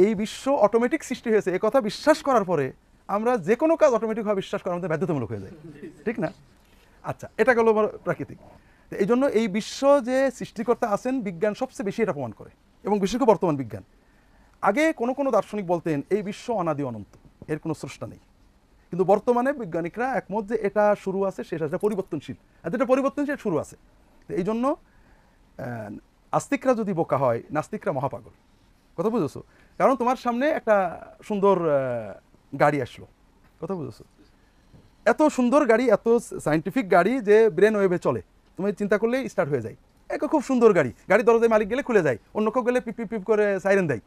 এই বিশ্ব অটোমেটিক সৃষ্টি হয়েছে এ কথা বিশ্বাস করার পরে আমরা যে কোনো কাজ অটোমেটিকভাবে বিশ্বাস করার মধ্যে বাধ্যতামূলক হয়ে যায়, ঠিক না? আচ্ছা, এটা গেল প্রাকৃতিক। এই জন্য এই বিশ্ব যে সৃষ্টিকর্তা আছেন, বিজ্ঞান সবচেয়ে বেশি এটা প্রমাণ করে, এবং বিশেষ করে বর্তমান বিজ্ঞান। আগে কোনো কোনো দার্শনিক বলতেন এই বিশ্ব অনাদি অনন্ত, এর কোনো স্রষ্টা নেই, কিন্তু বর্তমানে বিজ্ঞানিকরা একমত যে এটা শুরু আছে, শেষ আছে, পরিবর্তনশীল, আর যেটা পরিবর্তনশীল শুরু আছে। এই জন্য আস্তিকরা যদি বোকা হয়, নাস্তিকরা মহাপাগল। কথা বুঝেছো? কারণ তোমার সামনে একটা সুন্দর গাড়ি আসলো, কথা বুঝেছো? এত সুন্দর গাড়ি, এত সায়েন্টিফিক গাড়ি যে ব্রেন ওয়েভে চলে, তুমি চিন্তা করলেই স্টার্ট হয়ে যায়। একটা খুব সুন্দর গাড়ি, গাড়ির দরজায় মালিক গেলে খুলে যায়, অন্য কেউ গেলে পিপ পিপ পিপ করে সাইরেন দেয়,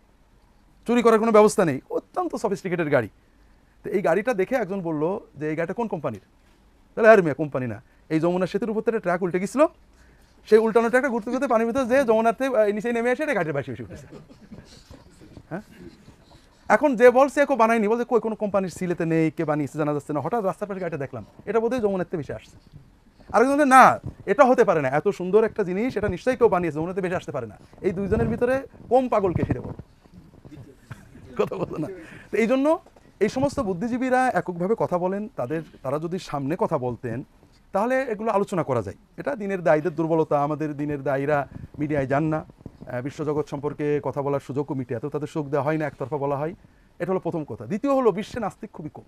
চুরি করার কোনো ব্যবস্থা নেই, অত্যন্ত সফিস্টিকেটেড গাড়ি। তো এই গাড়িটা দেখে একজন বললো যে এই গাড়িটা কোন কোম্পানির? তাহলে আর মেয়ে কোম্পানি না, এই যমুনা সেতুর উপর থেকে ট্র্যাক উল্টে গেছিল, সেই উল্টানো ট্র্যাকটা ঘুরতে ঘুরতে পানির ভিতরে যে যমুনাতে নিচে নেমে এসে এটা গাড়ির বাসি বেশি উঠেছে। হ্যাঁ, এখন যে বলছে কেউ বানায়নি, বলছে কই কোনো কোম্পানির সিলেতে নেই, কে বানিয়েছে জানা যাচ্ছে না, হঠাৎ রাস্তার পাশে গাড়িটা দেখলাম, এটা বোধহয় যমুনাতে বেশি আসছে। আরেকজন না, এটা হতে পারে না, এত সুন্দর একটা জিনিস এটা নিশ্চয়ই কেউ বানিয়েছে, যমুনাতে বেশি আসতে পারে না। এই দুইজনের ভিতরে কম পাগলকে সেটা বলো, কথা বলো না? তো এই জন্য এই সমস্ত বুদ্ধিজীবীরা এককভাবে কথা বলেন, তারা যদি সামনে কথা বলতেন তাহলে এগুলো আলোচনা করা যায়। এটা দিনের দায়ীদের দুর্বলতা, আমাদের দিনের দায়ীরা মিডিয়ায় যান না, বিশ্বজগৎ সম্পর্কে কথা বলার সুযোগও মিটে, এত তাদের সুযোগ দেওয়া হয় না, একতরফা বলা হয়। এটা হলো প্রথম কথা। দ্বিতীয় হলো বিশ্বে নাস্তিক খুবই কম।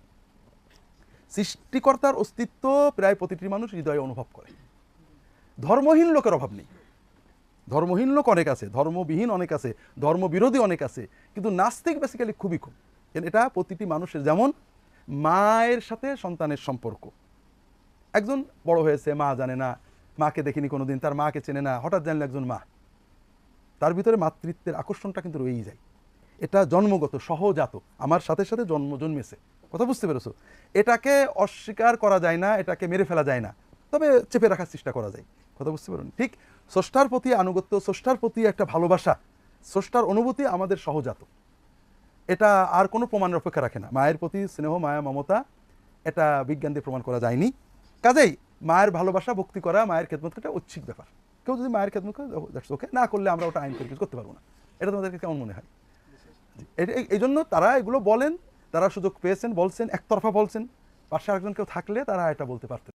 সৃষ্টিকর্তার অস্তিত্ব প্রায় প্রতিটি মানুষ হৃদয়ে অনুভব করে। ধর্মহীন লোকের অভাব নেই, ধর্মহীন লোক অনেক আছে, ধর্মবিহীন অনেক আছে, ধর্মবিরোধী অনেক আছে, কিন্তু নাস্তিক বেসিক্যালি খুবই কম। এটা প্রতিটি মানুষের, যেমন মায়ের সাথে সন্তানের সম্পর্ক। একজন বড় হয়েছে, মা জানে না, মাকে দেখিনি কোনোদিন, তার মাকে চেনে না, হঠাৎ জানলে একজন মা, তার ভিতরে মাতৃত্বের আকর্ষণটা কিন্তু রয়েই যায়। এটা জন্মগত, সহজাত, আমার সাথে সাথে জন্মেছে। কথা বুঝতে পেরেছো? এটাকে অস্বীকার করা যায় না, এটাকে মেরে ফেলা যায় না, তবে চেপে রাখার চেষ্টা করা যায়। কথা বুঝতে পারেন? ঠিক স্রষ্টার প্রতি আনুগত্য, স্রষ্টার প্রতি একটা ভালোবাসা, স্রষ্টার অনুভূতি আমাদের সহজাত। এটা আর কোনো প্রমাণের অপেক্ষা রাখে না। মায়ের প্রতি স্নেহ, মায়া, মমতা, এটা বিজ্ঞান দিয়ে প্রমাণ করা যায়নি। কাজেই মায়ের ভালোবাসা, ভক্তি করা, মায়ের খেদমত একটা ঐচ্ছিক ব্যাপার। কেউ যদি মায়ের খেদমত করে, দ্যাটস ওকে, না করলে আমরা ওটা আইন করে কিছু করতে পারবো না। এটা তোমাদেরকে কেমন মনে হয়? এই জন্য তারা এগুলো বলেন, তারা সুযোগ পেয়েছেন, বলছেন, একতরফা বলছেন। পাশে আরেকজন কেউ থাকলে তারা এটা বলতে পারতেন।